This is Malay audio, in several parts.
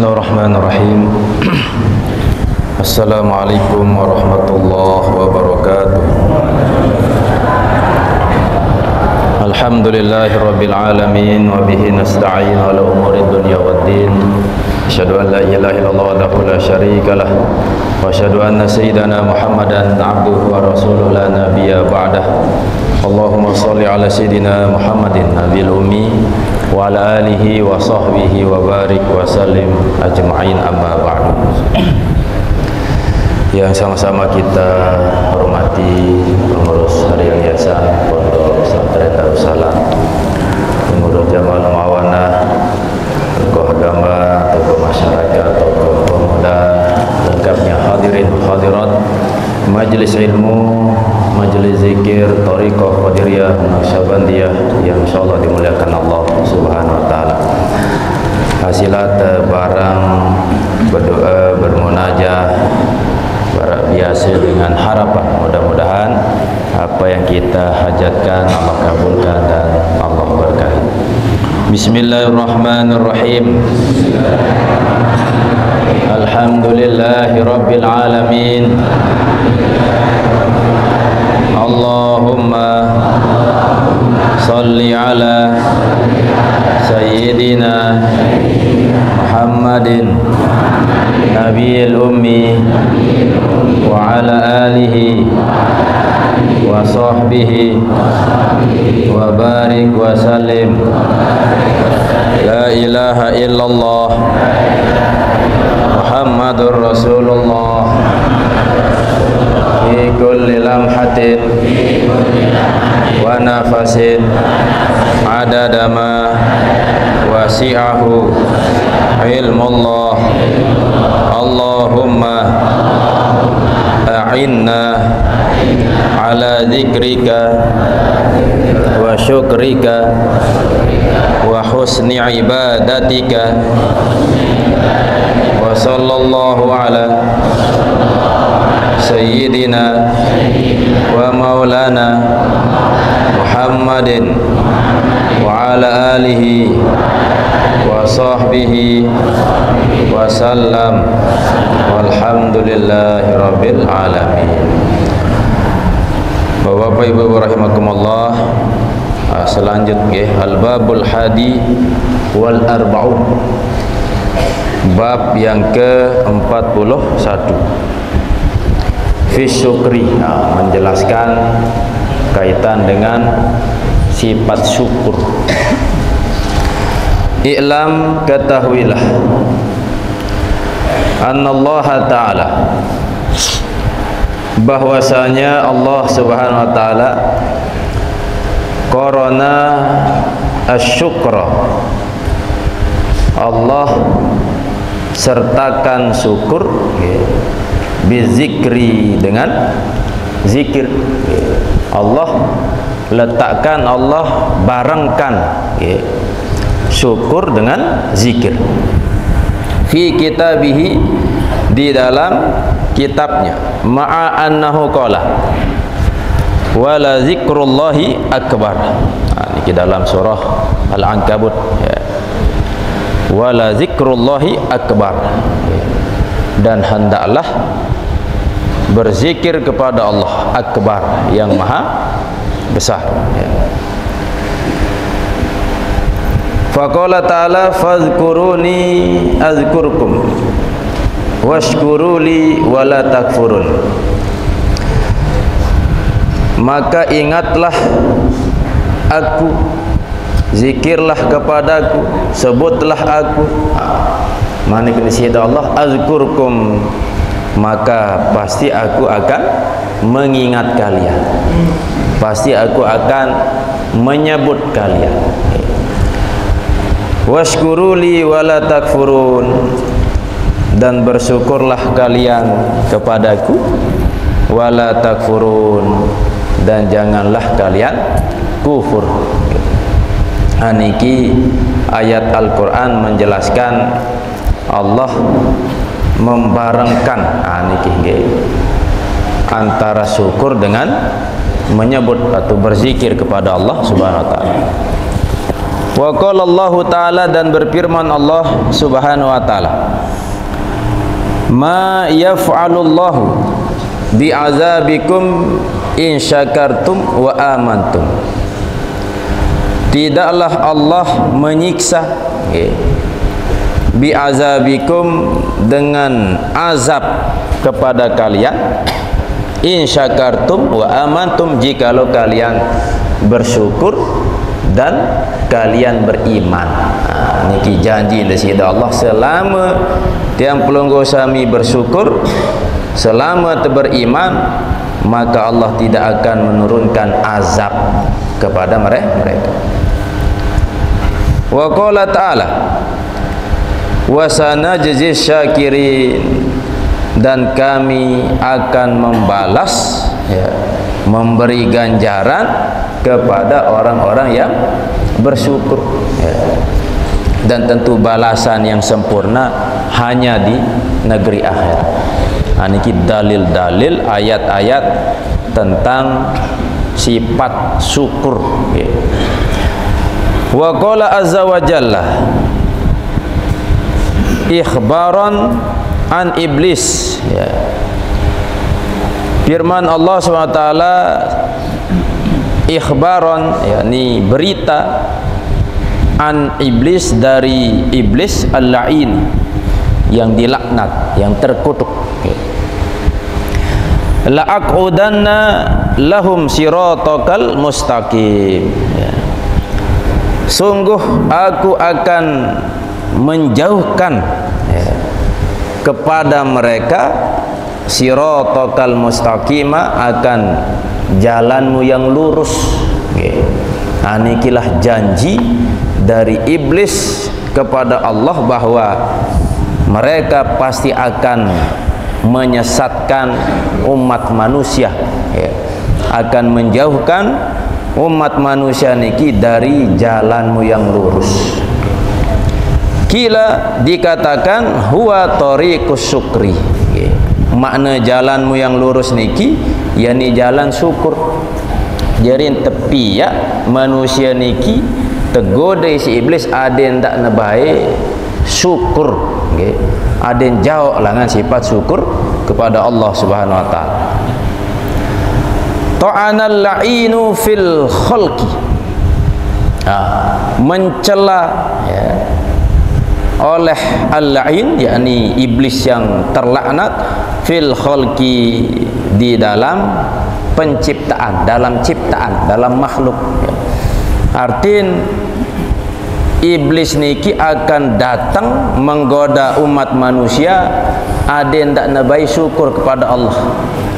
Bismillahirrahmanirrahim. Assalamualaikum warahmatullahi wabarakatuh. Alhamdulillahirabbil alamin wa bihi nasta'in ala umuri dunya waddin. Asyhadu an la ilaha illallah wahdahu la syarika lah wa asyhadu anna sayyidana Muhammadan abduhu wa rasuluhu la nabiyya ba'dah. Allahumma shalli ala sayyidina Muhammadin nabiyil ummi wa ala alihi wa sahbihi wa barik wa sallim ajma'in, amma ba'du. Yang sama-sama kita hormati pengurus Harian Yayasan Pondok Pesantren Darussalam, pengurus Jamaah Muawanah, tokoh agama, tokoh masyarakat, tokoh pemuda, lengkapnya hadirin hadirat majelis ilmu, majelis zikir, thariqah Qadiriyah, Naqsyabandiyah yang insyaallah dimuliakan Allah Subhanahu wa taala. Hasilat barang berdoa, bermunajah, biasa dengan harapan mudah-mudahan apa yang kita hajatkan Allah kabulkan dan Allah berkahi. Bismillahirrahmanirrahim. Alhamdulillahi rabbil alamin. Allahumma salli ala sayyidina Muhammadin nabiyil ummi wa ala alihi wa sahbihi wa barik wa sallim. La ilaha illallah Muhammadur Rasulullah fi kulli lamhatin wa nafasin adada ma wasi'ahu ilmullah. Allahumma a'inna ala dzikrika wa syukrika wa husni ibadatika. Wa sallallahu ala sayyidina wa maulana Muhammadin wa ala alihi wa sahbihi wa sallam, walhamdulillahi rabbil alamin. Bapak Ibu rahimakumullah, selanjutnya al-babul hadi wal arba'un, bab yang ke-41 fi syukri, menjelaskan kaitan dengan sifat syukur. I'lam, ketahuilah, annallaha ta'ala, bahwasanya Allah Subhanahu wa taala qarana asyukra, Allah sertakan syukur bizikri, dengan zikir. Allah letakkan, Allah barengkan syukur dengan zikir fi kitabihi, di dalam kitabnya, ma'a annahu qala wala zikrullahi akbar. Ini dalam surah Al-Ankabut, wala zikrullahi akbar, dan hendaklah berzikir kepada Allah, akbar, yang maha besar. Faqala ta'ala fadhkuruni azkurkum washkuruli wala takfurun. Maka ingatlah aku, zikirlah kepadaku, sebutlah aku. Mana kena sihda Allah, azkurkum, maka pasti aku akan mengingat kalian, pasti aku akan menyebut kalian. Washkuruli wala takfurun, dan bersyukurlah kalian kepadaku, wala takfurun, dan janganlah kalian kufur. Aniki ayat Al-Quran menjelaskan Allah membarengkan aniki antara syukur dengan menyebut atau berzikir kepada Allah Subhanahu wa taala. Wa qala Allah Ta'ala, dan berfirman Allah Subhanahu wa taala, ma yaf'alullahu bi'azabikum in syakartum wa amantum. Tidaklah Allah menyiksa bi'azabikum dengan azab kepada kalian, in syakartum wa amantum, jikalau kalian bersyukur dan kalian beriman. Niki janji dari Allah, selama tiang pelunggu sami bersyukur, selama beriman, maka Allah tidak akan menurunkan azab kepada mereka. Wa qala ta'ala, wa sanajzi syakirin, dan kami akan membalas, memberi ganjaran kepada orang-orang yang bersyukur, dan tentu balasan yang sempurna hanya di negeri akhirat. Niki dalil-dalil ayat-ayat tentang sifat syukur. Wa qala azza wa jalla ikhbaran an iblis, firman Allah SWT, ikhbaran, yakni berita, an iblis, dari iblis al-la'in, yang dilaknat, yang terkutuk. La'aqudanna lahum siratakal mustaqim, sungguh aku akan menjauhkan kepada mereka siratakal mustaqima, akan jalanmu yang lurus. Inilah janji dari iblis kepada Allah bahwa mereka pasti akan menyesatkan umat manusia, akan menjauhkan umat manusia niki dari jalanmu yang lurus. Kila, dikatakan huwa tariqus syukri, makna jalanmu yang lurus niki yakni jalan syukur. Jadi tepi manusia niki tergoda si iblis aden tak nabai syukur, aden jauh dengan sifat syukur kepada Allah Subhanahu wa taala. Ta'anal la'inu fil khalqi, mencela oleh al-la'in, yakni iblis yang terlaknat, fil khalqi, di dalam penciptaan, dalam ciptaan, dalam makhluk. Artin iblis niki akan datang menggoda umat manusia aden tak nabai syukur kepada Allah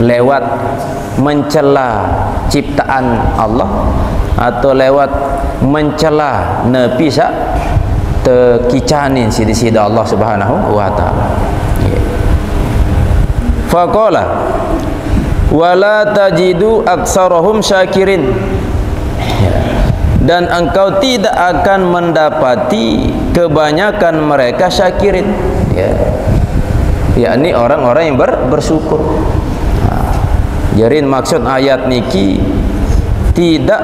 lewat mencela ciptaan Allah, atau lewat mencela nabi sak tekicanin sida Allah Subhanahu wa taala. Faqala wala tajidu aktsarahum syakirin, dan engkau tidak akan mendapati kebanyakan mereka syakirin, yakni orang-orang yang bersyukur. Jadi maksud ayat niki, tidak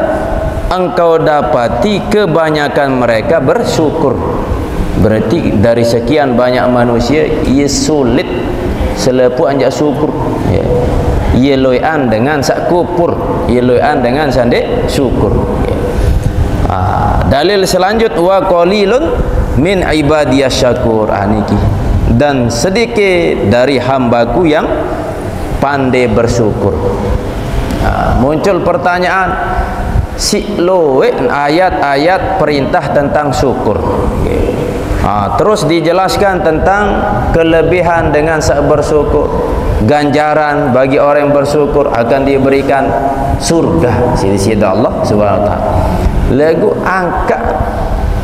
engkau dapati kebanyakan mereka bersyukur. Berarti dari sekian banyak manusia, ia sulit selepu anjak syukur. Ia loyan dengan sak kupur, ia loyan dengan sande syukur. Dalil selanjut, wa qalilun min ibadiyas syakur, niki, dan sedikit dari hambaku yang pandai bersyukur. Muncul pertanyaan, si loe ayat-ayat perintah tentang syukur. Terus dijelaskan tentang kelebihan dengan bersyukur. Ganjaran bagi orang yang bersyukur akan diberikan surga sida Allah Subhanahu wa taala. Lagu angkat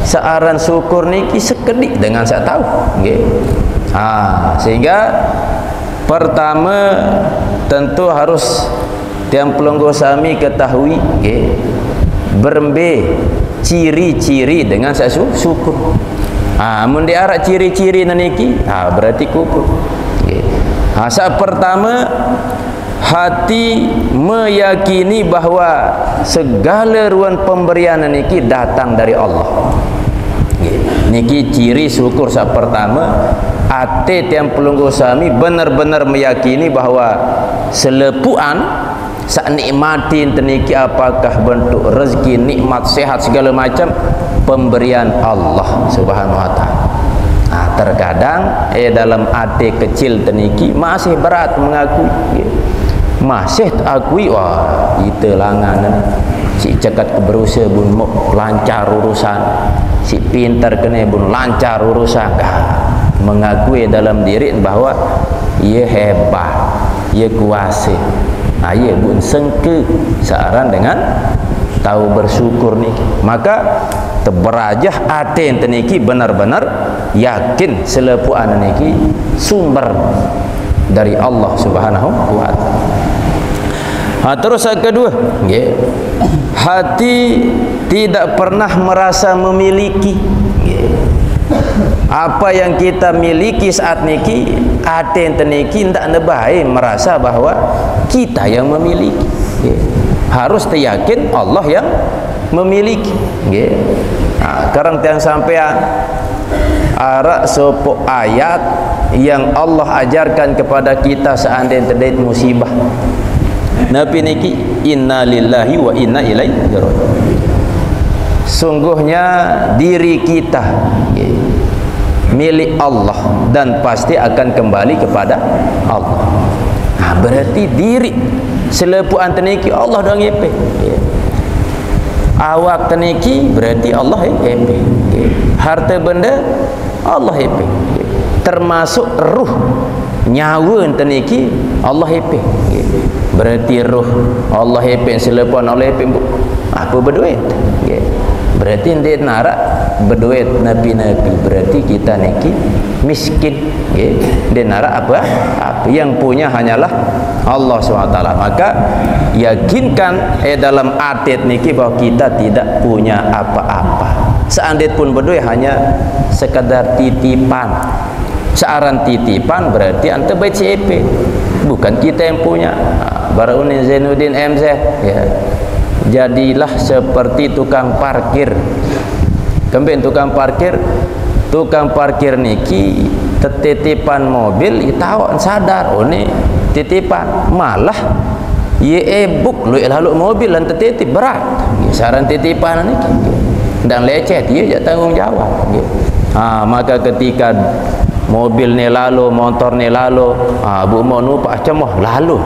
searan syukur niki sekedik dengan saya tahu, sehingga pertama tentu harus tiang pelunggu sami ketahui berembe ciri-ciri dengan saya syukur. Mun diarak ciri-ciri niki berarti kufur. Saat pertama hati meyakini bahawa segala ruan pemberian niki datang dari Allah. Niki ciri syukur sak pertama, ate tiang pelunggu sami benar-benar meyakini bahawa selepuan sak nikmatin teniki apakah bentuk rezeki, nikmat, sehat segala macam pemberian Allah Subhanahu wa taala. Terkadang dalam ate kecil teniki masih berat mengakui. Masih akui wah kita langan si cekat keberusaha bun lancar urusan, si pintar kena bun lancar urusan. Mengakui dalam diri bahawa ia hebat, ia kuasa, ia bun sengke searan dengan tahu bersyukur ni. Maka terberajah ate teniki benar-benar yakin selepuan niki sumber dari Allah Subhanahu wa taala. Terus yang kedua, hati tidak pernah merasa memiliki. Apa yang kita miliki saat niki, hati teniki tidak nebai merasa bahawa kita yang memiliki. Harus teryakin Allah yang memiliki. Sekarang yang sampean arak sopok ayat yang Allah ajarkan kepada kita seandainya terjadi musibah. Nabi niki inna lillahi wa inna ilaihi raji'un. Sungguhnya diri kita milik Allah dan pasti akan kembali kepada Allah. Berarti diri selepuan teniki Allah dah ngepe. Awak teniki berarti Allah hepe. Harta benda Allah hepe. Termasuk ruh nyawa teniki Allah hepe. Berarti ruh Allah hepe selepuan Allah hepe apa berduit. Berarti dia narak berduit nabi-nabi, berarti kita niki miskin. Dia narak apa? Yang punya hanyalah Allah SWT. Maka yakinkan dalam atit niki bahawa kita tidak punya apa-apa. Seandainya pun berduit hanya sekadar titipan. Searan titipan berarti anta baik CP, bukan kita yang punya. Barunin Zainuddin MZ ya. Jadilah seperti tukang parkir. Kembali tukang parkir niki titipan mobil tahu sadar oh ni titipan, malah ye buk lu lalu mobil dan titip berat. Saran titipan niki dan lecet dia tak tanggung jawab. Maka ketika mobil ni lalu, motor ni lalu, bu mau nupak cemoh lalu.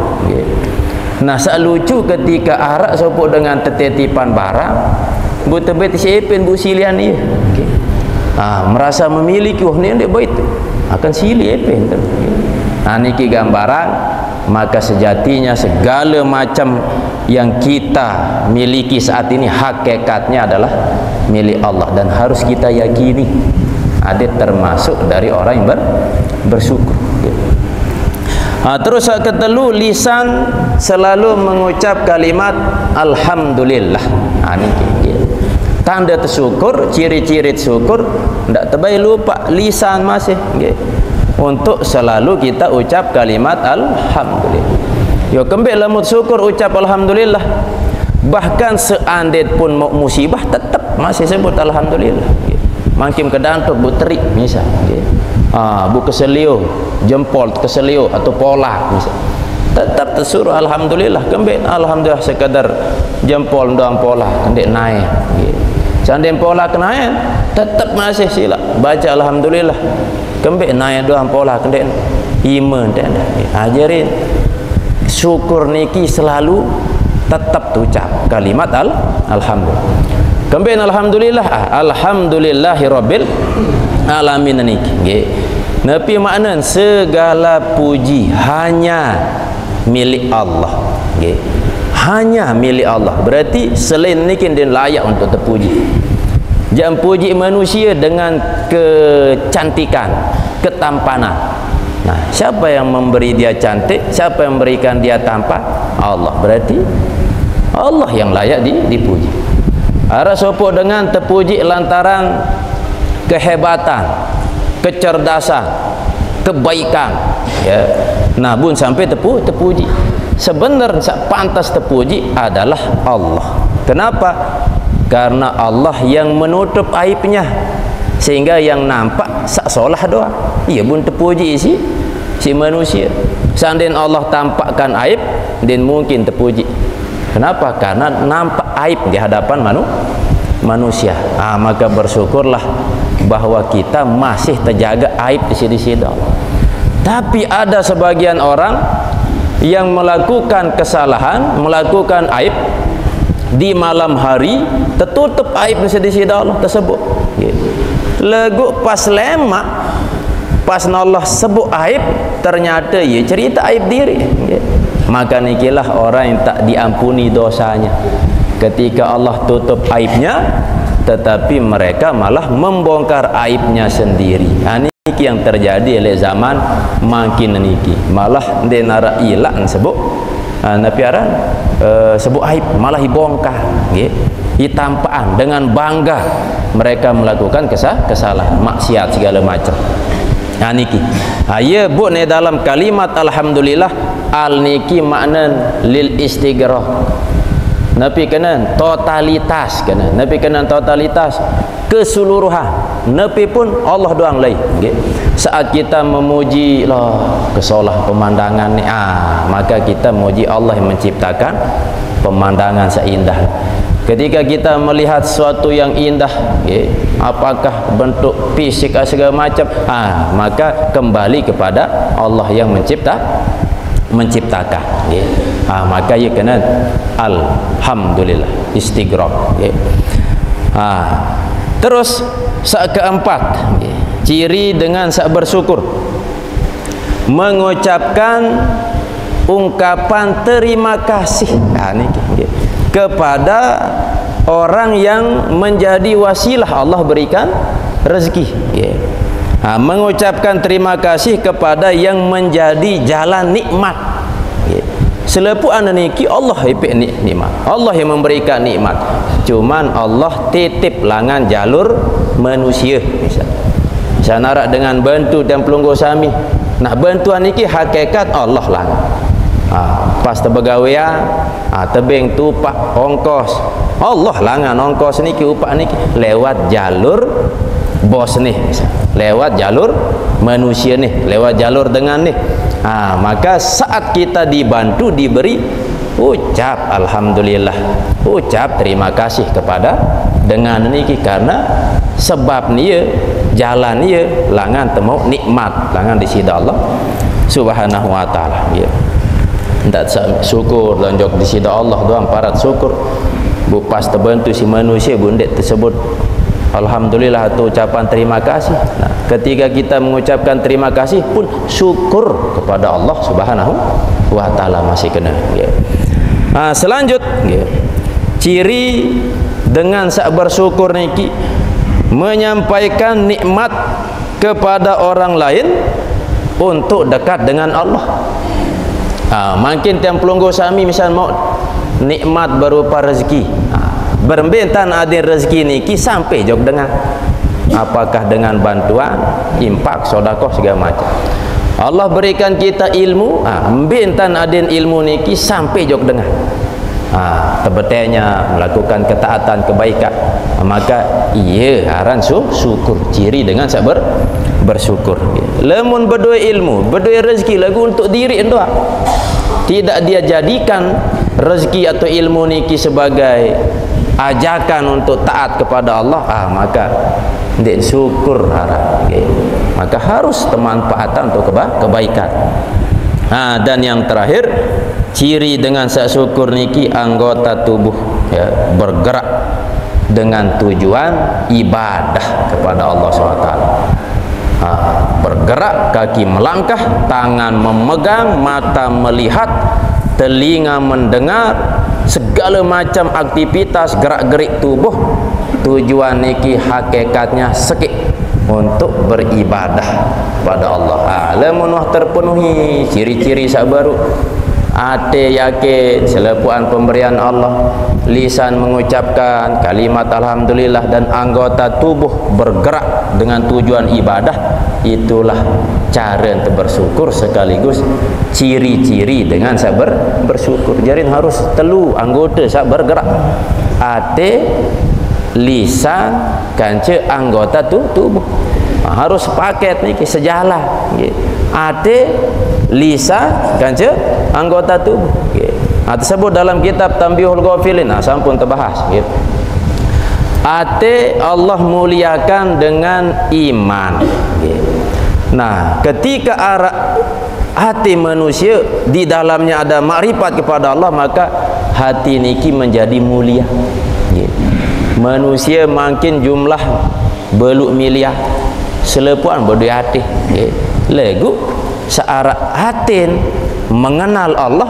Nah, lucu ketika arak sopok dengan tetipan barang, bu tebet siapin bu silian dia. Merasa memiliki ni dia baik akan silih epen. Niki gambaran, maka sejatinya segala macam yang kita miliki saat ini hakikatnya adalah milik Allah dan harus kita yakini. Ada termasuk dari orang yang bersyukur. Terus ketelu, lisan selalu mengucap kalimat alhamdulillah. Ini tanda tersyukur, ciri-ciri syukur tidak terbaik lupa lisan masih untuk selalu kita ucap kalimat alhamdulillah. Yo kembali lamut syukur ucap alhamdulillah. Bahkan seandainya pun musibah tetap masih sebut alhamdulillah. Makin kedantuk bu terik misal, bu keselio jempol keselio atau pola misal, tetap tersuruh alhamdulillah. Kembali alhamdulillah sekadar jempol doang pola kendek naik. Seandainya pola kenaik tetap masih sila baca alhamdulillah. Kembali naik doang pola kendek iman dan ajarin syukur niki selalu tetap ucap kalimat alhamdulillah. Kembali alhamdulillah, alhamdulillahirabbil alamin niki. Nabi makna segala puji hanya milik Allah. Hanya milik Allah. Berarti selain niki dia layak untuk terpuji. Jangan puji manusia dengan kecantikan, ketampanan. Nah, siapa yang memberi dia cantik? Siapa yang memberikan dia tampan? Allah. Berarti Allah yang layak dipuji. Ada sopok dengan terpuji lantaran kehebatan, kecerdasan, kebaikan. Nah, bun sampai terpuji. sebenar sak pantas terpuji adalah Allah. Kenapa? Karena Allah yang menutup aibnya, sehingga yang nampak sak solah doa. Ia pun terpuji si manusia. Seandainya Allah tampakkan aib, dan mungkin terpuji. Kenapa? Karena nampak aib di hadapan manusia. Maka bersyukurlah bahwa kita masih terjaga aib di sisi Allah. Tapi ada sebagian orang yang melakukan kesalahan, melakukan aib di malam hari, tertutup aib di sisi Allah tersebut. Lagu pas lemak, pas Allah sebut aib, ternyata ia cerita aib diri. Maka nikilah orang yang tak diampuni dosanya ketika Allah tutup aibnya, tetapi mereka malah membongkar aibnya sendiri. Niki yang terjadi oleh zaman makin niki, malah denara ilan sebut napiaran sebut aib malah dibongkar, ditampaan dengan bangga mereka melakukan kesalahan, maksiat segala macam. Niki ya bu ni dalam kalimat alhamdulillah, al niki makna lil istighraq, napi kena totalitas, kena napi kena totalitas keseluruhan, napi pun Allah doang lain. Saat kita memuji lah kesolah pemandangan ni, maka kita memuji Allah yang menciptakan pemandangan seindah. Ketika kita melihat sesuatu yang indah, apakah bentuk fisik segala macam, maka kembali kepada Allah yang menciptakan. Maka ia kena alhamdulillah istighraq. Terus keempat, ciri dengan bersyukur, mengucapkan ungkapan terima kasih kepada orang yang menjadi wasilah Allah berikan rezeki. Mengucapkan terima kasih kepada yang menjadi jalan nikmat. Selepu anda niki Allah ipik nikmat, Allah yang memberikan nikmat, cuman Allah titip langan jalur manusia. Misal narak dengan bantu dan pelunggu sami, nah bantuan niki hakikat Allah langan. Pas terbegawaian, tebing tupak ongkos, Allah langan ongkos niki, upak niki lewat jalur bos nih, lewat jalur manusia nih, lewat jalur dengan nih. Maka saat kita dibantu, diberi, ucap alhamdulillah, ucap terima kasih kepada dengan niki, karena sebab dia jalan dia langan temu nikmat, langan di sida Allah subhanahu wa ta'ala. Tak syukur dan jok di sida Allah doang parat syukur. Pas terbantu si manusia bundet tersebut alhamdulillah atau ucapan terima kasih. Ketika kita mengucapkan terima kasih pun syukur kepada Allah subhanahu wa ta'ala masih kena. Selanjutnya, ciri dengan bersyukur niki, menyampaikan nikmat kepada orang lain untuk dekat dengan Allah. Makin tiang pelunggu sami misal mau nikmat berupa rezeki, berbentan ada rezeki niki sampai jok dengan apakah dengan bantuan, impak, sodakoh segala macam. Allah berikan kita ilmu, bentan ada ilmu niki sampai jok dengan tebetenya melakukan ketaatan kebaikan, maka iya aran syukur, ciri dengan bersyukur. Lemun berdua ilmu, berdua rezeki lagu untuk diri doa, tidak dia jadikan rezeki atau ilmu niki sebagai ajakan untuk taat kepada Allah, maka dia syukur harap. Maka harus temanfaatan untuk kebaikan. Dan yang terakhir, ciri dengan syukur niki anggota tubuh bergerak dengan tujuan ibadah kepada Allah SWT. Bergerak, kaki melangkah, tangan memegang, mata melihat, telinga mendengar, segala macam aktivitas gerak-gerik tubuh, tujuan niki hakikatnya sekit untuk beribadah pada Allah. Lamun terpenuhi ciri-ciri sabaru, hati yakin selepuan pemberian Allah, lisan mengucapkan kalimat alhamdulillah, dan anggota tubuh bergerak dengan tujuan ibadah, itulah cara untuk bersyukur sekaligus ciri-ciri dengan bersyukur. Jadi harus telu anggota sak bergerak. Hati, lisan, kanca anggota tubuh. Harus paket ni sejalan. Hati, lisan, kanca anggota tubuh. Tersebut dalam kitab Tanbihul Ghafilin. Sampun terbahas. Hati Allah muliakan dengan iman. Nah, ketika hati manusia di dalamnya ada makrifat kepada Allah, maka hati niki menjadi mulia. Manusia makin jumlah beluk miliar, selepuan berdua hati. Legu searah hati mengenal Allah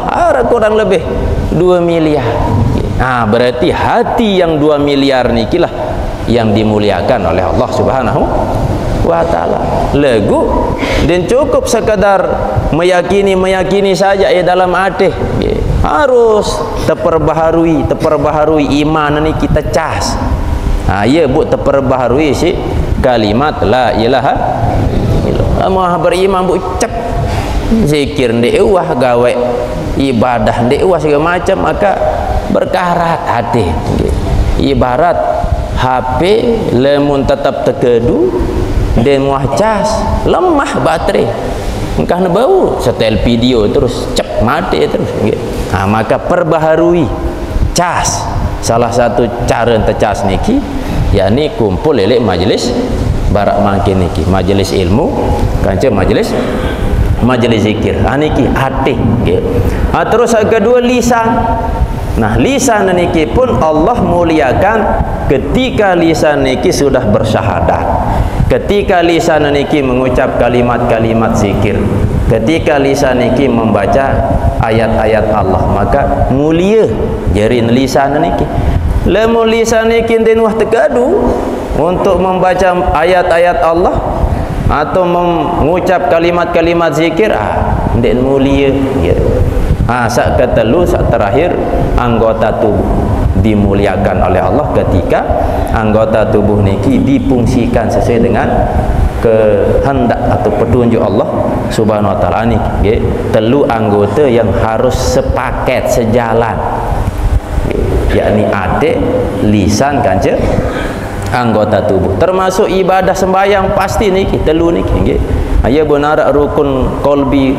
kurang lebih 2 miliar. Berarti hati yang 2 miliar nikilah yang dimuliakan oleh Allah Subhanahu wa ta'ala. Legu dan cukup sekadar meyakini saja dalam hati. Harus terperbaharui iman ni kita cas. Ya bu terperbaharui si kalimat la ilaha illallah. Mau beriman bu cep zikir ndek wah gawe ibadah ndek wah segala macam, maka berkarat hati. Ibarat HP lemun tetap tekedu dan muah cas lemah baterai, engkau nak bau setel video terus cep mati terus. Maka perbaharui cas. Salah satu cara untuk cas niki yakni kumpul elek majlis barak makin niki majlis ilmu kanca majlis zikir. Niki hati. Terus yang kedua lisan. Nah, lisan niki pun Allah muliakan ketika lisan niki sudah bersyahadat, ketika lisan niki mengucap kalimat-kalimat zikir, ketika lisan niki membaca ayat-ayat Allah, maka mulia jari lisan niki. Lamun lisan niki den wah tegadu untuk membaca ayat-ayat Allah atau mengucap kalimat-kalimat zikir, den mulia. Sak ketelu, sak terakhir, anggota tubuh dimuliakan oleh Allah ketika anggota tubuh niki difungsikan sesuai dengan kehendak atau petunjuk Allah Subhanahu wa taala. Niki telu anggota yang harus sepaket sejalan, yakni hati, lisan, kanca anggota tubuh. Termasuk ibadah sembahyang pasti niki telu niki. Ya benar rukun qalbi,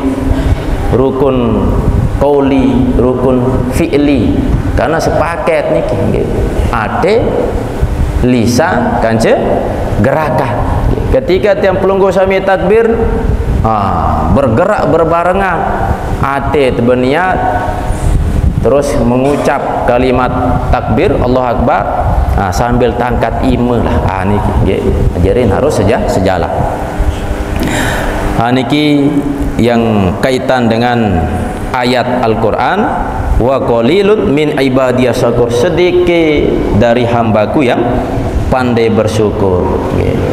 rukun qauli, rukun fi'li, karena sepaket niki. Hati, lisan, kanca gerakan. Ketika tiang pelunggu sami takbir, bergerak berbarengan. Hati berniat terus mengucap kalimat takbir Allah Akbar, sambil tangkat ima lah. Niki ajarin harus sejalan. Niki yang kaitan dengan ayat Al-Quran, wa qalilun min ibadiyas syakur, sedikit dari hambaku yang pandai bersyukur.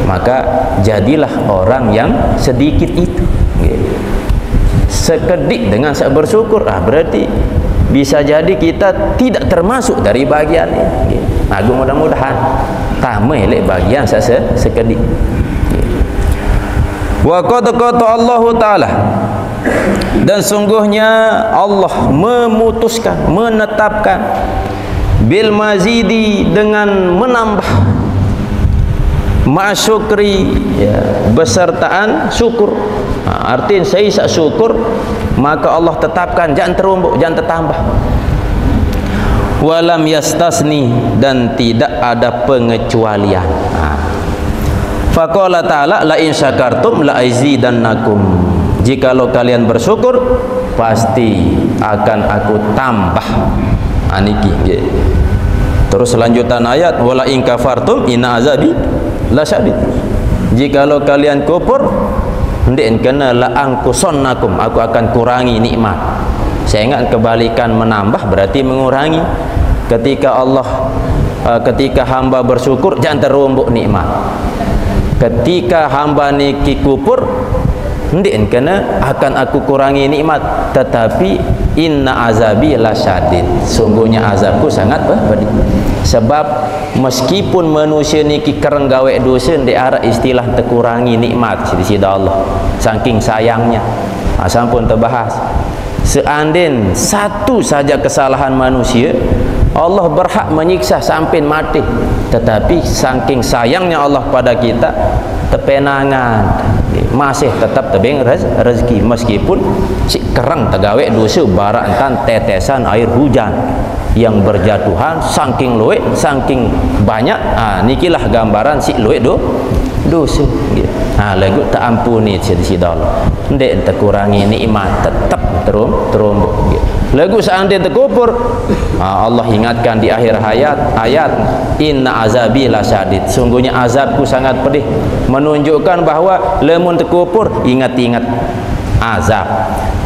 Maka jadilah orang yang sedikit itu. Sekedik dengan bersyukur, berarti bisa jadi kita tidak termasuk dari bagian ini. Mudah-mudahan tamai lek bagian sekedik. Wa qad qata Allah taala, dan sungguhnya Allah memutuskan, menetapkan bil mazidi, dengan menambah, ma'syukri, besertaan syukur. Artinya saya sak syukur, maka Allah tetapkan jangan terumbuk, jangan tertambah. Walam yastasni, dan tidak ada pengecualian. Faqala ta'ala la in syakartum la azidannakum, jikalau kalian bersyukur pasti akan aku tambah. Niki. Terus lanjutan ayat, wala in kafartum inna azabi lasyadid, jikalau kalian kufur ndek kena la angkusannakum, aku akan kurangi nikmat. Saya ingat kebalikan menambah berarti mengurangi. Ketika hamba bersyukur jangan terumbuk nikmat. Ketika hamba niki kufur Ndik kena akan aku kurangi nikmat, tetapi inna azabi lasyadid, sungguhnya azabku sangat pedih. Sebab meskipun manusia niki kereng gawe dosa, ndik arah istilah terkurangi nikmat di sisi Allah, saking sayangnya. Sampun terbahas, seandainya satu saja kesalahan manusia, Allah berhak menyiksa sampai mati, tetapi saking sayangnya Allah pada kita, tepenangan masih tetap tebing rezeki, meskipun si kerang tegawe dosa barantan tetesan air hujan yang berjatuhan saking luwe, saking banyak. Nikilah gambaran si luwe dosa. Lagu tak ampuni sisi Allah, ndek terkurangi nikmat, tetap terumbuk. Lagu seandainya terkufur, Allah ingatkan di akhir ayat inna azabi lasyadid, sungguhnya azabku sangat pedih, menunjukkan bahwa lemun terkufur ingat-ingat azab.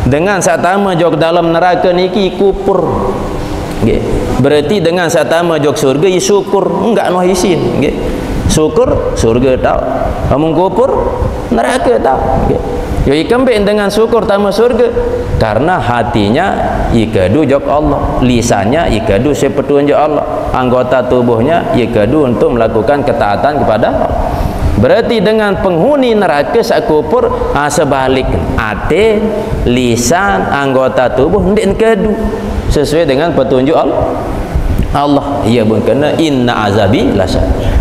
Dengan satama jog dalam neraka niki kufur, berarti dengan satama jog surga syukur, enggak noh isin. Syukur surga tahu, kamu kufur neraka tahu. Yoi kembali dengan syukur tamu surga, karena hatinya ikadu jok Allah, lisannya ikadu sepetunjuk Allah, anggota tubuhnya ikadu untuk melakukan ketaatan kepada Allah. Berarti dengan penghuni neraka sakupur, sebalik ate, lisan, anggota tubuh ndik ikadu sesuai dengan petunjuk Allah. Ia pun kena inna azabi lasyadid.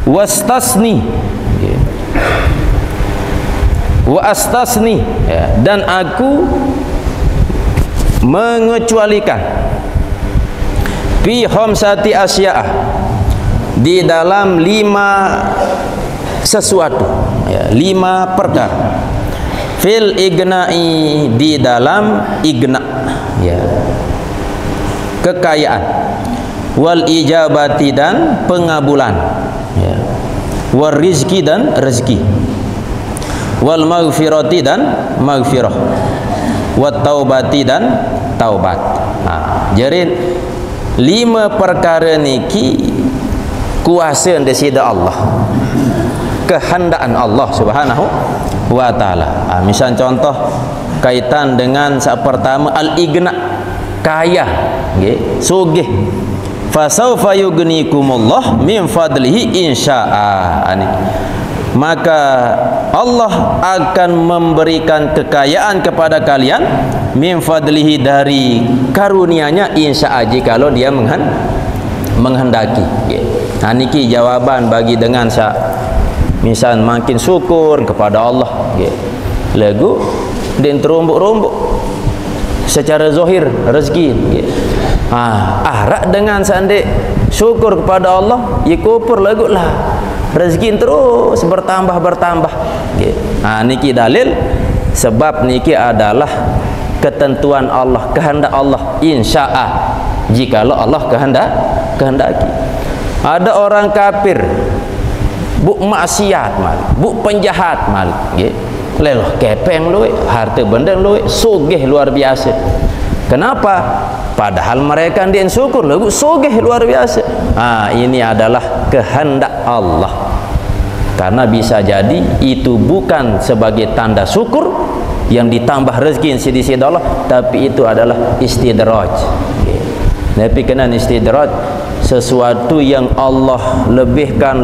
Wastasni wa astasni, dan aku mengecualikan fi khamsati asya'ah, di dalam 5 sesuatu, 5 perkara, fil igna'i, di dalam igna, kekayaan, wal ijabati, dan pengabulan, wal rizki, dan rezeki, wal maghfirati, dan maghfirah, wat taubati, dan taubat. Jadi 5 perkara niki kuasa dari Allah, kehendaan Allah Subhanahu wa taala. Misal contoh kaitan dengan pertama al-igna, kaya, sugih. Fasaufa yugnikumullah min fadlihi insya'a. Maka Allah akan memberikan kekayaan kepada kalian min fadlihi, dari karunia-Nya, insya'a, jikalau dia menghendaki. Niki jawaban bagi dengan misal makin syukur kepada Allah, lagu dan terumbuk-rumbuk secara zahir rezeki. Arak dengan sandi syukur kepada Allah, kufur lagu lah, rezeki terus bertambah. Niki dalil, sebab niki adalah ketentuan Allah, kehendak Allah, insya'a, jikalau Allah kehendaki. Ada orang kafir buk maksiat mal, buk penjahat mal, leloh kepeng luwe, harta benda luwe, sugih luar biasa. Kenapa? Padahal mereka ndien syukur lagu sugih luar biasa. Ini adalah kehendak Allah. Karena bisa jadi itu bukan sebagai tanda syukur yang ditambah rezeki di sisi Allah, tapi itu adalah istidraj. Tapi kena istidraj, sesuatu yang Allah lebihkan,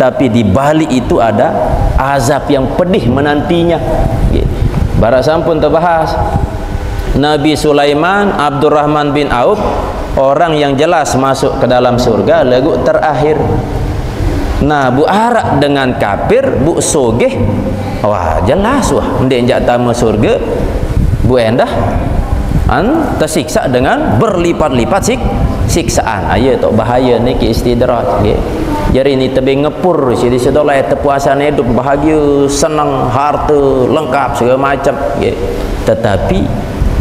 tapi di balik itu ada azab yang pedih menantinya. Bara sampun terbahas Nabi Sulaiman, Abdurrahman bin Auf, orang yang jelas masuk ke dalam surga lagu terakhir. Nah, bu arak dengan kafir, bu sogeh, wah jelas wah ndek jak tamu surga, bu endah tersiksa dengan berlipat-lipat siksaan. Ayo tok bahaya ni ke istidrak. Jadi ini tebing ngepur sini sedolah terpuasan hidup bahagia, senang, harta lengkap segala macam. Tetapi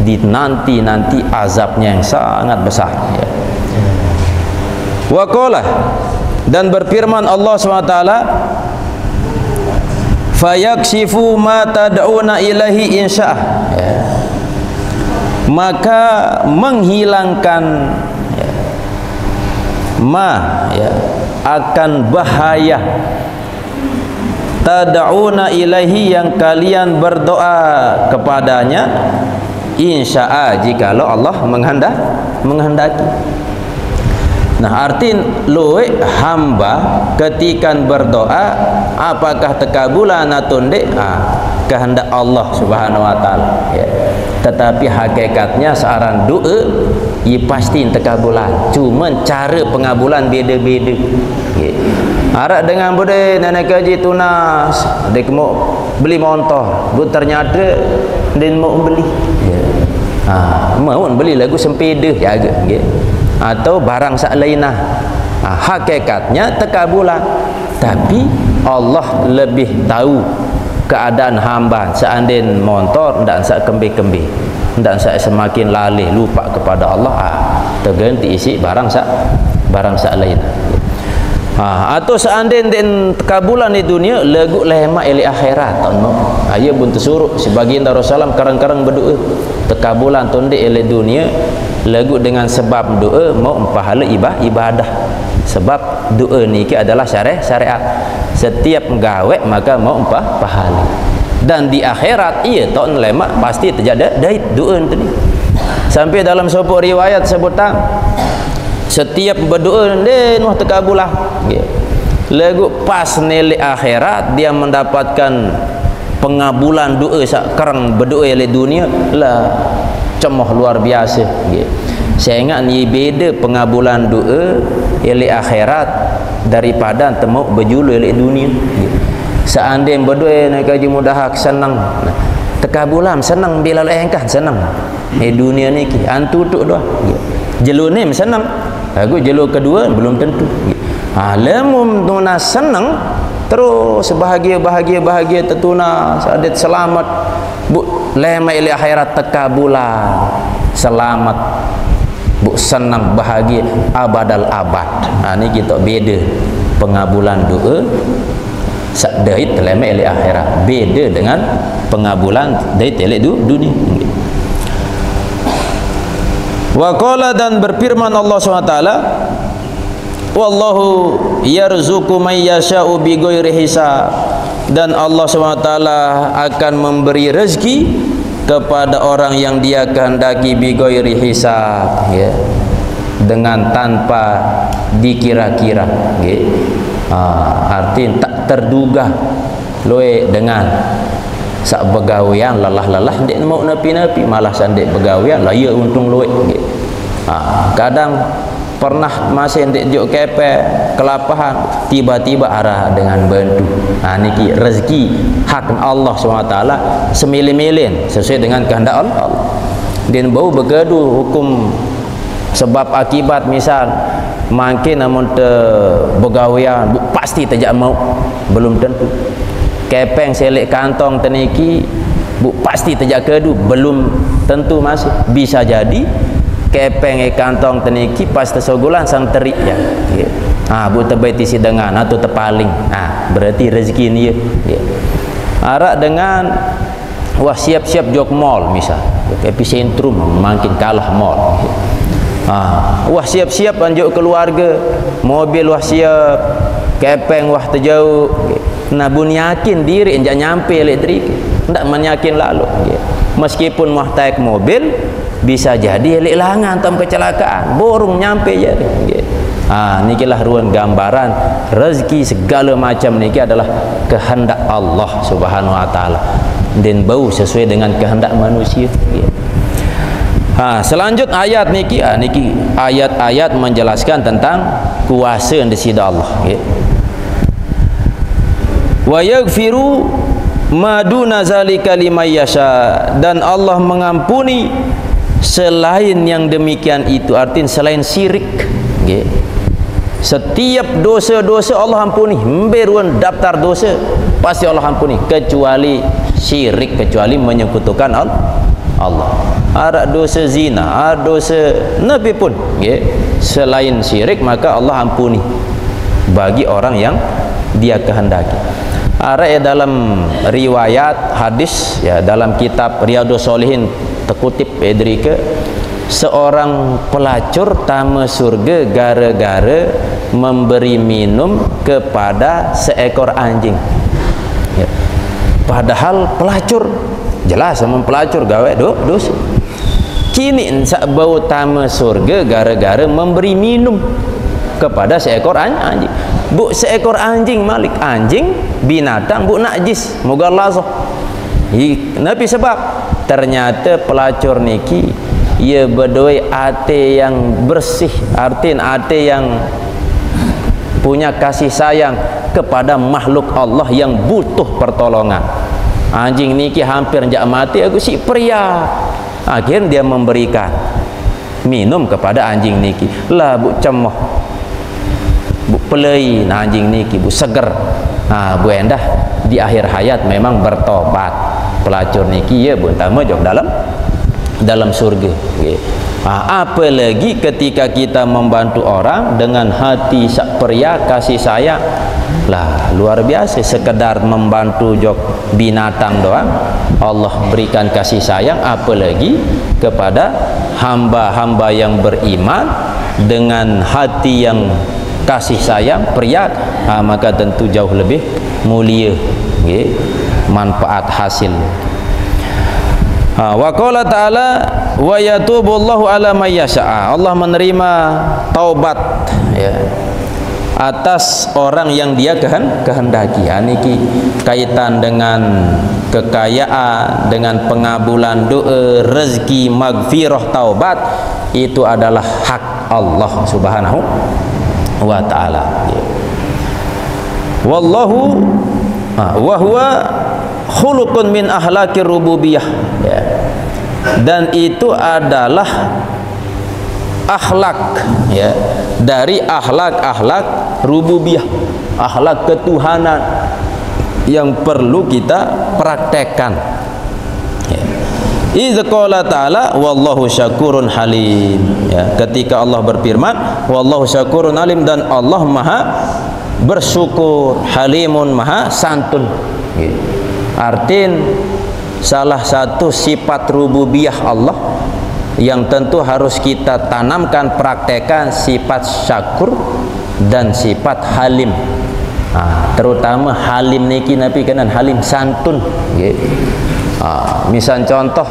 di nanti azabnya yang sangat besar. Wa qala, dan berfirman Allah SWT, fayakshifu ma tad'una ilahi insya'ah, maka menghilangkan akan bahaya tad'una ilaihi, yang kalian berdoa kepadanya, insya'a, jikalau Allah menghendaki. Nah, artin luwe hamba ketika berdoa apakah tekabulan atau ndek, kehendak Allah Subhanahu wa taala, ya. Tetapi hakikatnya seorang doa ia pasti tekabulan, cuma cara pengabulan beda-beda, ya. Arak dengan bude nenek kaji tunas dek mau beli motor, bu ternyata dia mau beli, ya. Mau beli lagu sempeda jaga, ya. Atau barang sak lainah, hakikatnya tekabulan, tapi Allah lebih tahu keadaan hamba. Seandainya motor ndak sak kembe-kembe, ndak sak semakin lalih lupa kepada Allah, terganti isi barang sak lainah. Atau seandainya tekabulan di dunia lagu lema eli akhirat, ayah pun tersuruh sebagian Rasulullah karang-karang berdoa tekabulan tonde eli dunia lagu dengan sebab doa mau pahala ibadah. Sebab doa ni adalah syariat. Setiap gawe maka mau pahala. Dan di akhirat ia tak lemak pasti terjadi dari doa tadi. Sampai dalam sebuah riwayat sebutan setiap berdoa dia nuh terkabulah. Lagu pas nilai akhirat dia mendapatkan pengabulan doa sekarang berdoa di dunia lah cemoh luar biasa. Saya ingat ni beda pengabulan doa di akhirat daripada temu berjulu di dunia. Seandainya berdoa nak kaji mudah senang, tekabulan senang bila lengkah senang. Di dunia ni antu tu doa. Jelur ni senang, aku jelur kedua belum tentu. Lemum tuna senang terus bahagia tertuna sadet selamat bu lema ili akhirat tekabulan selamat bu senang bahagia abadal abad. Ni kita beda pengabulan doa sakdait lema ili akhirat, beda dengan pengabulan dait ili dunia. Wa qala, dan berfirman Allah SWT, wallahu yarzuqu may yasha'u bighairi hisab, dan Allah SWT akan memberi rezeki kepada orang yang dia kehendaki bighairi hisab, ya, dengan tanpa dikira-kira, ya. Artinya tak terduga loe dengan sak begawian lelah-lelah ndek mau napi-napi malah sandek begawian lah ya untung loe, ya. Kadang pernah masih ndek jok kepe kelapahan tiba-tiba arah dengan bantu. Niki rezeki hak Allah SWT semilin-milin sesuai dengan kehendak Allah. Dan bau begaduh hukum sebab akibat, misal makin namun begawian pasti tidak mau, belum tentu. Kepeng selek kantong teniki pasti tidak kedu, belum tentu masih. Bisa jadi kepeng kantong teniki pas tersogulan sang terik, ya. Bu terbaiti sidangan atau terpaling, berarti rezeki ni, ya. Arak dengan wah siap-siap jok mall misal epicentrum makin kalah mall, wah siap-siap anjuk keluarga mobil wah siap kepeng wah terjauh, nabun yakin diri enjak nyampe elektrik ndak menyakin lalu, ya. Meskipun mah taik mobil bisa jadi elek langan tam kecelakaan borong nyampe jadi, ya. Nikilah ruang gambaran rezeki segala macam niki adalah kehendak Allah Subhanahu wa taala dan bau sesuai dengan kehendak manusia, ya. Selanjut ayat niki, niki ayat-ayat menjelaskan tentang kuasa di sisi Allah, ya. Wa yaghfiru ma duna zalika liman yasha, dan Allah mengampuni selain yang demikian itu, artinya selain syirik, ya. Setiap dosa-dosa Allah ampuni, memberuan daftar dosa pasti Allah ampuni, kecuali syirik, kecuali menyekutukan Allah. Ada dosa zina, ada dosa nabi pun, ya. Selain syirik maka Allah ampuni bagi orang yang dia kehendaki. Ada dalam riwayat hadis, ya, dalam kitab Riyadhus Shalihin terkutip edrike, seorang pelacur tama surga gara-gara memberi minum kepada seekor anjing. padahal pelacur jelas sama pelacur gawe dosa. Kini sak bau tama surga gara-gara memberi minum kepada seekor anjing. Bu seekor anjing malik anjing binatang bu najis mughalazah. Nabi sebab ternyata pelacur niki ia berdoi ate yang bersih, artinya ate yang punya kasih sayang kepada makhluk Allah yang butuh pertolongan. Anjing niki hampir jak mati aku si pria. Akhirnya dia memberikan minum kepada anjing niki. Lah bu cemoh, bu pelai anjing niki, bu seger. Bu endah di akhir hayat memang bertobat. Pelacur niki ya bu tama jauh dalam surga. Apalagi ketika kita membantu orang dengan hati sak pria kasih sayang, lah luar biasa. Sekedar membantu jok binatang doang Allah berikan kasih sayang, apalagi kepada hamba-hamba yang beriman dengan hati yang kasih sayang pria, maka tentu jauh lebih mulia manfaat hasil. Wa qala ta'ala wa yatubullahu ala may yasha. Allah menerima taubat ya atas orang yang dia kehendaki. Niki kaitan dengan kekayaan, dengan pengabulan doa, rezeki, magfirah, taubat, itu adalah hak Allah Subhanahu wa taala. Wallahu wa huwa khuluqun min ahlakir rububiyah ya. Dan itu adalah akhlak ya, dari akhlak rububiyah, akhlak ketuhanan yang perlu kita praktekkan ya. Idz qala ta'ala wallahu syakurun halim ya, ketika Allah berfirman wallahu syakurun halim, dan Allah maha bersyukur, halimun maha santun ya. Artin salah satu sifat rububiyah Allah yang tentu harus kita tanamkan, praktekkan, sifat syakur dan sifat halim. Terutama halim niki Nabi kanan halim santun. Misal contoh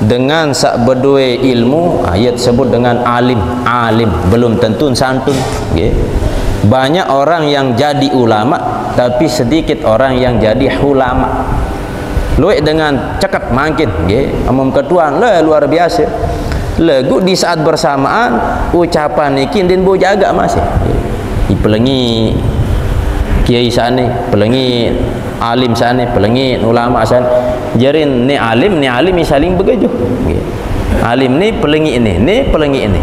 dengan sak berdua ilmu, ayat sebut dengan alim, belum tentu santun. Banyak orang yang jadi ulama, tapi sedikit orang yang jadi ulama. Luik dengan cekat makin umum ketuan luar biasa. Lagu di saat bersamaan ucapan niki din bo jaga masih pelengi kiai sana, pelengi alim sana, pelengi ulama sana. Jarin ni alim saling begajuh. Alim ni pelengi ini pelengi ini.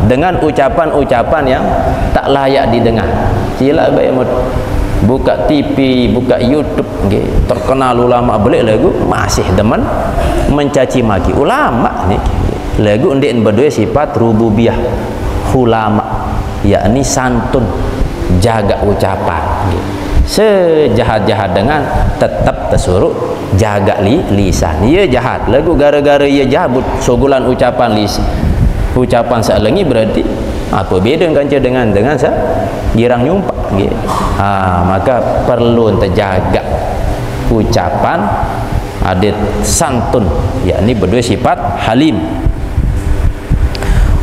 Dengan ucapan-ucapan yang tak layak didengar. Sila bayar buka TV, buka YouTube, terkenal ulama belik lagu masih demen mencaci maki ulama ni. Lagu ndek berdua sifat rububiyah ulama, yakni santun, jaga ucapan. Sejahat-jahat dengan tetap tersuruh jaga lisan. Ia jahat lagu gara-gara ia jahat sogulan ucapan lisan. Ucapan salengi berarti apa beda kanca dengan girang nyumpak. Maka perlu terjaga ucapan adat santun, yakni berdua sifat halim.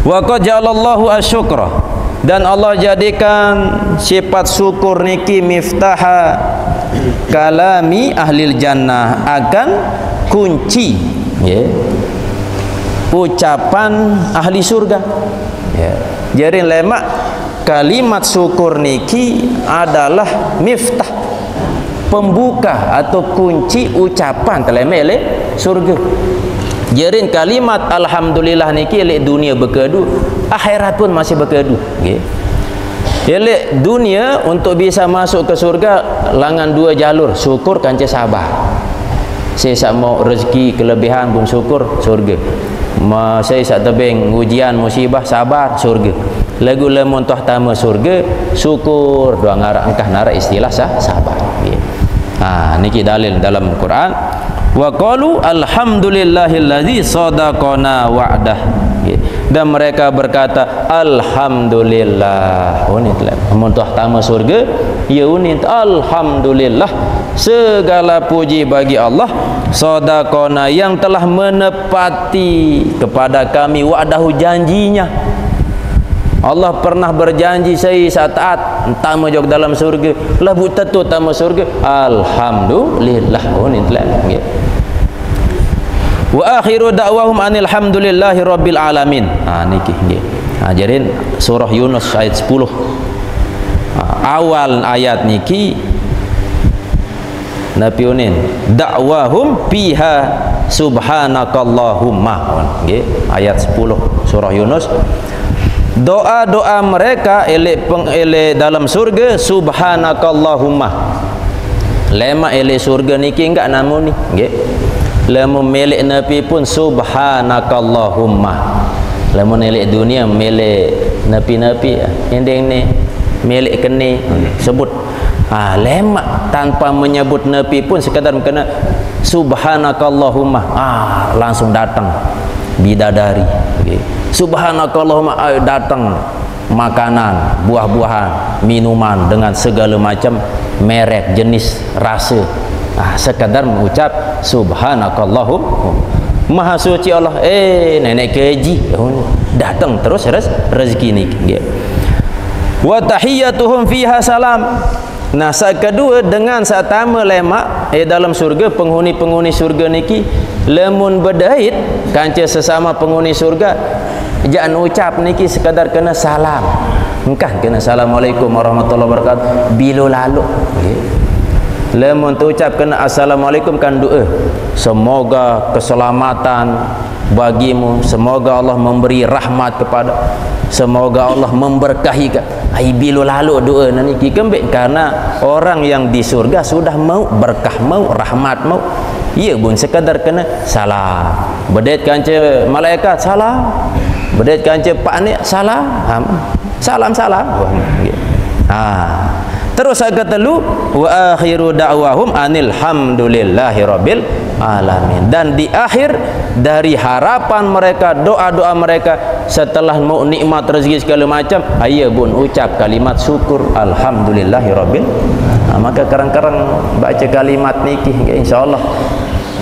Wa qad ja'alallahu asyukra, dan Allah jadikan sifat syukur niki miftaha kalami ahlil jannah, akan kunci ucapan ahli surga ya. Jadi lemak kalimat syukur niki adalah miftah, pembuka atau kunci ucapan telemele surga. Jadi kalimat alhamdulillah niki elek dunia berkedu, akhirat pun masih berkedu nggih. Elek dunia untuk bisa masuk ke surga langan dua jalur, syukur kanca sabar. Saya mau rezeki kelebihan pun syukur surga. Saya sak tebing ujian musibah sabar surga. Lagu lemon toh tama surga syukur doa ngarah angkah nara istilah sabar. Niki dalil dalam Quran. Wa qalu alhamdulillahillazi sadaqana wa'dah. Dan mereka berkata alhamdulillah. Ini telah mun toh tama surga ya unit alhamdulillah segala puji bagi Allah sadaqana yang telah menepati kepada kami wa'dahu janjinya. Allah pernah berjanji saya saat taat tama jog dalam surga lah buta tu tama surga alhamdulillah. Oh ni telah nggih. Wa akhiru da'wahum anil hamdulillahi rabbil alamin. Niki nggih. Ajarin surah Yunus ayat 10. Awal ayat niki napiunin dakwahum fiha subhanakallahumma nggih ayat 10 surah Yunus. Doa-doa mereka ele dalam surga subhanakallahumma. Lema ele surga niki enggak namun ni nggih. Lema milik nabi pun subhanakallahumma. Lema milik dunia milik nabi-nabi ending ni milik kene sebut lemak tanpa menyebut nabi pun sekadar kena subhanakallahumma langsung datang bidadari okay. Subhanakallahumma datang makanan buah-buahan minuman dengan segala macam merek jenis rasa sekadar mengucap subhanakallahumma maha suci Allah nenek keji datang terus rezeki ni okay. Wa tahiyyatuhum fiha salam. Nah, saat kedua dengan saat tama lemak dalam surga penghuni-penghuni surga niki lemun berdait kanca sesama penghuni surga jangan ucap niki sekadar kena salam. Engkah kena assalamualaikum warahmatullahi wabarakatuh bila lalu. Okay. Lemun tu ucap kena assalamualaikum kan doa. Semoga keselamatan bagimu, semoga Allah memberi rahmat kepada, semoga Allah memberkahi ka. Bila lalu doa niki kembek karena orang yang di surga sudah mau berkah, mau rahmat, mau ia pun sekadar kena salam. Bedait kanca malaikat salam, bedait kanca pak ni salam, salam. Terus agak telu wa akhiru da'wahum anil hamdulillahi rabbil alamin. Dan di akhir dari harapan mereka, doa-doa mereka setelah mau nikmat rezeki segala macam, ayah pun ucap kalimat syukur alhamdulillahi rabbil. Maka kadang-kadang baca kalimat niki insyaallah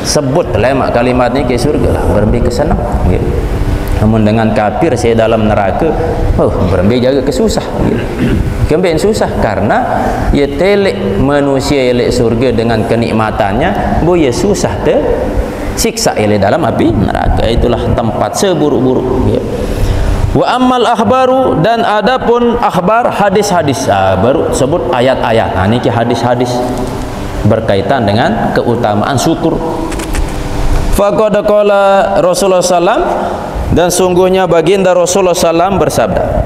sebut lemak kalimat niki surga lah berembi kesenang. Namun dengan kafir saya dalam neraka berembi jaga kesusah. Kembali susah karena ia telek manusia elek surga dengan kenikmatannya, ia susah siksa elek dalam api neraka. Itulah tempat seburuk-buruk. Wa ammal akhbaru, dan adapun akhbar hadis-hadis baru sebut ayat-ayat. Niki hadis-hadis berkaitan dengan keutamaan syukur. Faqad qala Rasulullah sallam, dan sungguhnya baginda Rasulullah sallam bersabda,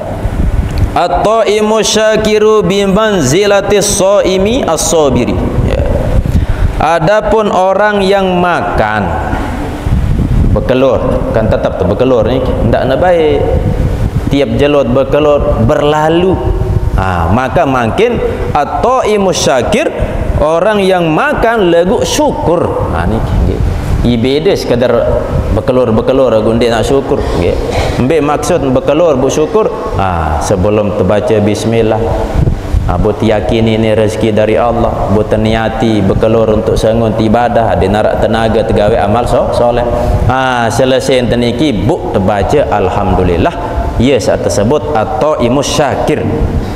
at-taimu syakiru bimanzilatis shaimi as-sabiri. Adapun orang yang makan berkelur kan tetap tu berkelur ni ndak nak baik, tiap jelut berkelur berlalu, maka makin at-taimu syakir, orang yang makan lagu syukur. Ni ibadah sekadar berkelur gundik nak syukur nggih. Ambil maksud berkelur bu syukur sebelum terbaca bismillah, buat yakini ini rezeki dari Allah, buat niati berkelur untuk sangun ibadah, ada narak tenaga tegawe amal soleh. Selesai teniki bu terbaca alhamdulillah, ya saat tersebut atau imus syakir,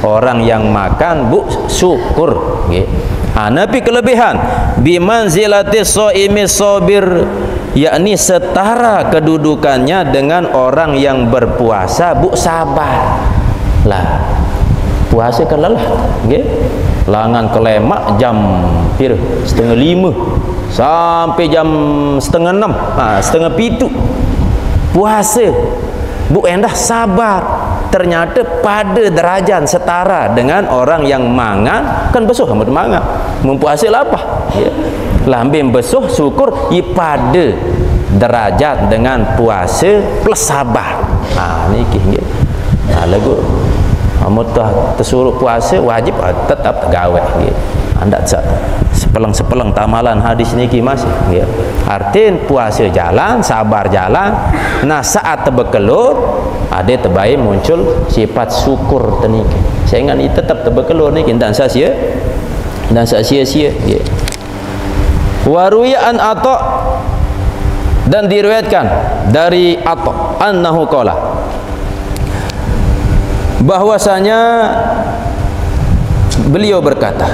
orang yang makan bu syukur nggih. Nabi kelebihan bimanzilatis shaimi sabir, yakni setara kedudukannya dengan orang yang berpuasa bu sabar. Lah puasa kan lelah nggih, langan kelemak jam pira 4:30 sampai jam 5:30 5:30 puasa bu endah sabar, ternyata pada derajat setara dengan orang yang mangan kan besuh amat mangan mempuasa lapah ya. Lambim besuh syukur pada derajat dengan puasa plus sabar. Niki nggih. Lagu mutah tersuruh puasa wajib tetap gawe nggih. Anda sepeleng-sepeleng tamalan hadis niki masih nggih. Artin puasa jalan, sabar jalan. Nah saat terbekelur ada terbaik muncul sifat syukur teniki. Saya ingat ini tetap terbekelur niki dan sia-sia nggih. Wa ruya an Atha, dan diriwayatkan dari Atha annahu qala, bahwasanya beliau berkata,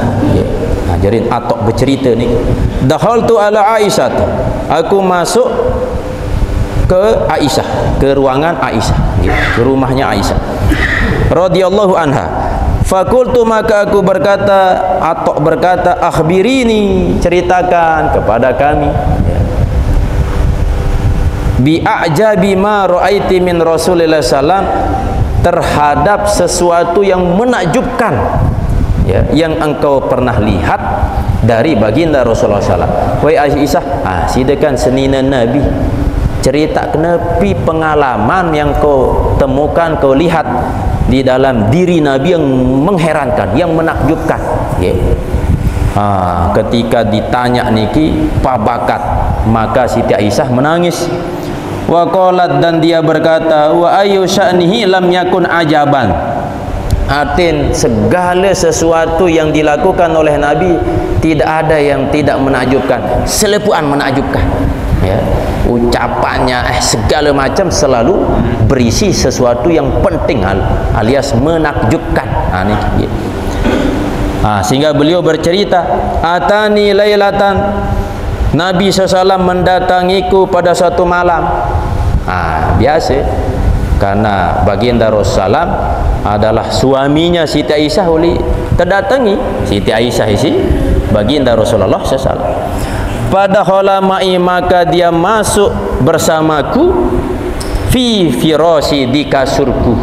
jadi Atha bercerita ni, dakhaltu ala Aisyah, aku masuk ke Aisyah, ke ruangan Aisyah, ke rumahnya Aisyah radhiyallahu anha. Fakultu, maka aku berkata, Atha berkata, akhbirini, ceritakan kepada kami, bi a'jabi ma ra'aiti min Rasulillah sallam, terhadap sesuatu yang menakjubkan, ya, yang engkau pernah lihat dari baginda Rasulullah sallam. Wahai Aisyah, silakan senina Nabi, cerita kenepi pengalaman yang kau temukan, kau lihat di dalam diri Nabi yang mengherankan, yang menakjubkan, ya. Ketika ditanya niki pabakat, maka Siti Aisyah menangis. Wa qalat, dan dia berkata, wa ayu sya'nihi lam yakun ajaban, artin segala sesuatu yang dilakukan oleh Nabi tidak ada yang tidak menakjubkan, selepuan menakjubkan, ya. Ucapannya segala macam selalu berisi sesuatu yang penting alias menakjubkan. Sehingga beliau bercerita, atani lailatan, Nabi SAW mendatangiku pada suatu malam. Biasa, karena baginda Rasulullah adalah suaminya Siti Aisyah, oleh terdatangi Siti Aisyah isi baginda Rasulullah SAW. Pada khalamai, maka dia masuk bersamaku, fi firasi, di kasurku.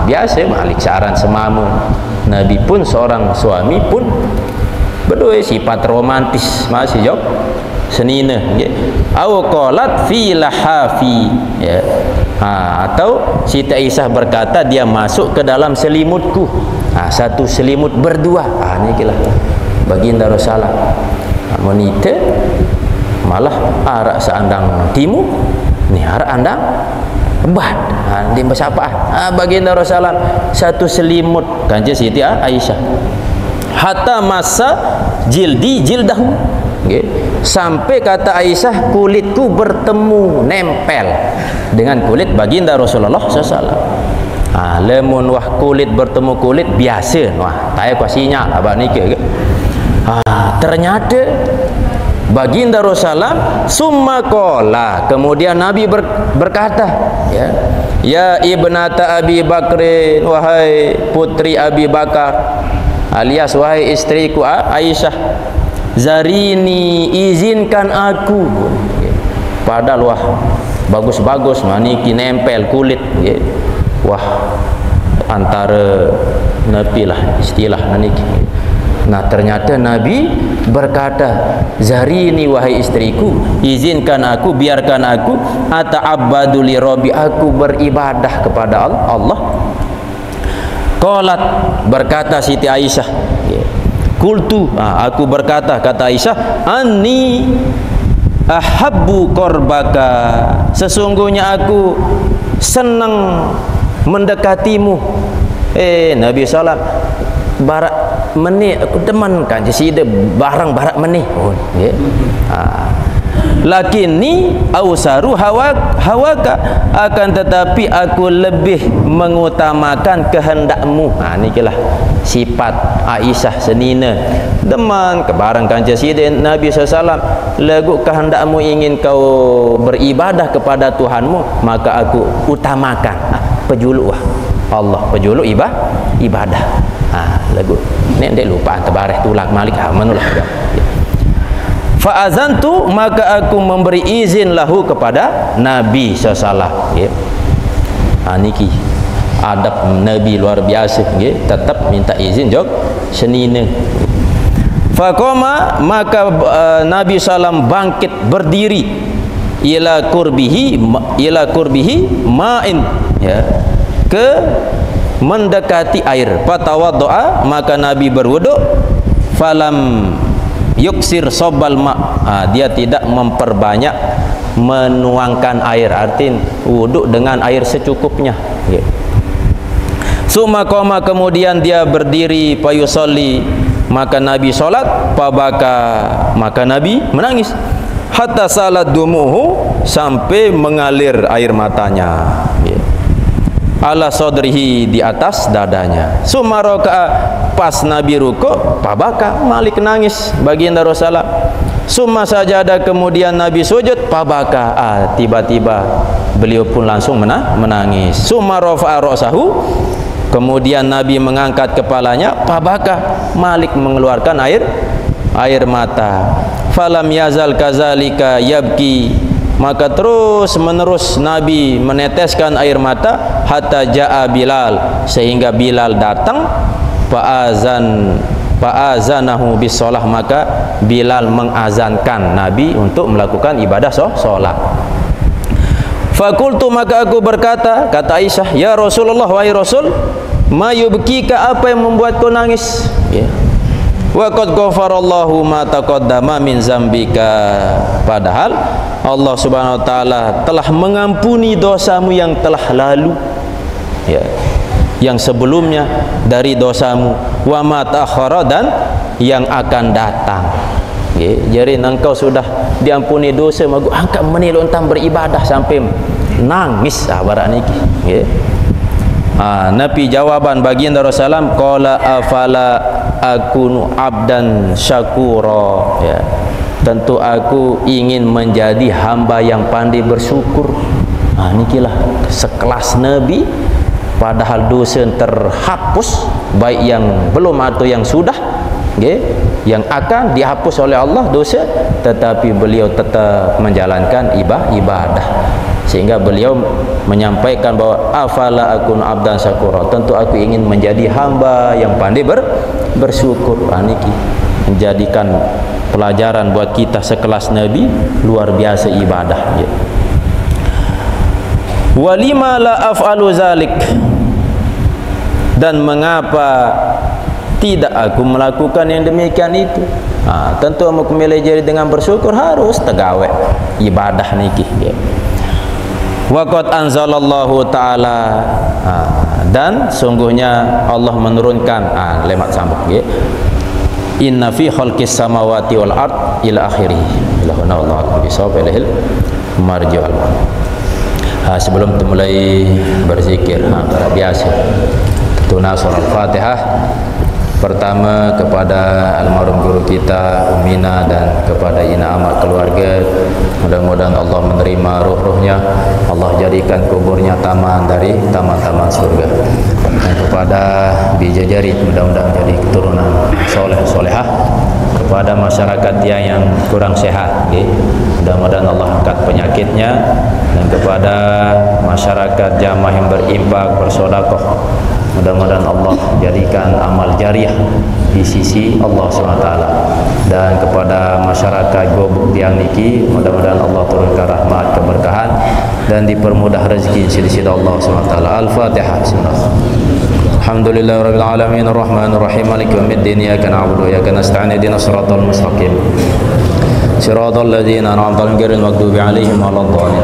Biasa malik saran semamu. Nabi pun seorang suami pun berdua sifat romantis, masih jawab senina, au qalat fi lahafi, ya. Atau Siti Aisyah berkata dia masuk ke dalam selimutku. Satu selimut berdua. Ini kira baginda Rasulullah monite malah arak seandang timu, ni arak andang bad. Di siapa? Baginda Rasulullah satu selimut kanjeng Siti Aisyah. Hatta masa jildi jildahu, sampai kata Aisyah kulitku bertemu, nempel dengan kulit baginda Rasulullah SAW. Lemun wah kulit bertemu kulit biasa, wah saya kuasinya abang nikah. Ternyata baginda Rasulullah summa qala, kemudian Nabi berkata, ya ibnata Abi Bakrin, wahai putri Abi Bakar, alias wahai istriku Aisyah, zarini, izinkan aku. Padahal wah bagus-bagus maniki nempel kulit, wah antara napilah istilah naniki. Ternyata Nabi berkata, zarini, wahai istriku, izinkan aku, biarkan aku ata'abbadu li rabbi, aku beribadah kepada Allah. Qalat, berkata Siti Aisyah, kultu, aku berkata, kata Aisyah, anni ahabbu korbaka, sesungguhnya aku senang mendekatimu. Nabi SAW barak menih, aku deman kan jadi barang barak menih. Lakini ausaru hawaka, akan tetapi aku lebih mengutamakan kehendakmu. Ini lah sifat Aisyah senina, deman kebarang kanjeng Sidin Nabi SAW, lagu kehendakmu ingin kau beribadah kepada Tuhanmu, maka aku utamakan pejuluk Allah, pejuluk ibadah. Lagu ni ndek lupa tabareh tulak malik manulah. Fa'azantu, maka aku memberi izin lahu kepada Nabi SAW. Niki adab Nabi luar biasa, tetap minta izin jog senina. Faqama, maka Nabi SAW bangkit berdiri, ila kurbihi ma'in, ke mendekati air. Fatawaddoa, maka Nabi berwuduk. Falam yuksir sobal ma', dia tidak memperbanyak menuangkan air, artinya wuduk dengan air secukupnya. Summa qama, kemudian dia berdiri, payusolli, maka Nabi solat, pabaka, maka Nabi menangis, hatta salat dumuhu, sampai mengalir air matanya, ala sodrihi, di atas dadanya. Sumaroka, pas Nabi rukuk, pabaka, Malik nangis, baginda Rasulullah. Summa sajada, kemudian Nabi sujud, pabaka, tiba-tiba beliau pun langsung menangis. Summa rafa'a ra'sahu, kemudian Nabi mengangkat kepalanya, pabaka, Malik mengeluarkan air mata. Falam yazal kazalika yabki, maka terus menerus Nabi meneteskan air mata, hatta ja'a Bilal, sehingga Bilal datang, fa'azanahu bisolah, maka Bilal mengazankan Nabi untuk melakukan ibadah solat. Fakultu, maka aku berkata, kata Aisyah, ya Rasulullah, wahai Rasul, ma yubkika, apa yang membuat kau nangis? Wa qad ghafarallahu ma taqaddama min zambika, padahal Allah Subhanahu wa taala telah mengampuni dosamu yang telah lalu, yang sebelumnya dari dosamu, wa ma ta'akhkhara, dan yang akan datang. Jadi engkau sudah diampuni dosa, magu angkat menilai tentang beribadah sampai nangis barak niki. Nabi jawaban baginda Rasulullah, qala afala akunu abdan syakura, tentu aku ingin menjadi hamba yang pandai bersyukur. Nikilah sekelas Nabi, padahal dosa terhapus, baik yang belum atau yang sudah, yang akan dihapus oleh Allah dosa, tetapi beliau tetap menjalankan ibadah, sehingga beliau menyampaikan bahwa afala akun abdan syakura, tentu aku ingin menjadi hamba yang pandai bersyukur. Niki menjadikan pelajaran buat kita sekelas Nabi, luar biasa ibadah. Walima la af'alu zalik, dan mengapa tidak aku melakukan yang demikian itu? Tentu aku melejari dengan bersyukur, harus tegawe ibadah niki. Wa qad anzalallahu ta'ala, dan sungguhnya Allah menurunkan, lemat sambung, inna fi khalqis samawati wal ard ila akhirih. Ilahuna Allah bisawab ilahil marji'al. Sebelum mulai berzikir, biasa tuna surah Al-Fatihah. Pertama kepada almarhum guru kita Umina, dan kepada ina amat keluarga, mudah-mudahan Allah menerima ruh-ruhnya, Allah jadikan kuburnya taman dari taman-taman surga. Dan kepada Bijajari, mudah-mudahan jadi keturunan soleh-solehah. Kepada masyarakat yang kurang sehat, mudah-mudahan Allah angkat penyakitnya. Dan kepada masyarakat jamaah yang berimpak, bersedekah, mudah-mudahan Allah jadikan amal jariah di sisi Allah SWT. Dan kepada masyarakat Gobuk Tiang niki, mudah-mudahan Allah turunkan rahmat, keberkahan, dan dipermudah rezeki sisi Allah SWT. Al-Fatihah. Bismillahirrahmanirrahim. Alhamdulillahirabbil alamin, arrahmanir rahim, maliki yaumiddin, iyyaka na'budu wa iyyaka nasta'in, ihdinas siratal mustaqim, siratal ladzina an'amta 'alaihim ghairil maghdubi 'alaihim waladdallin.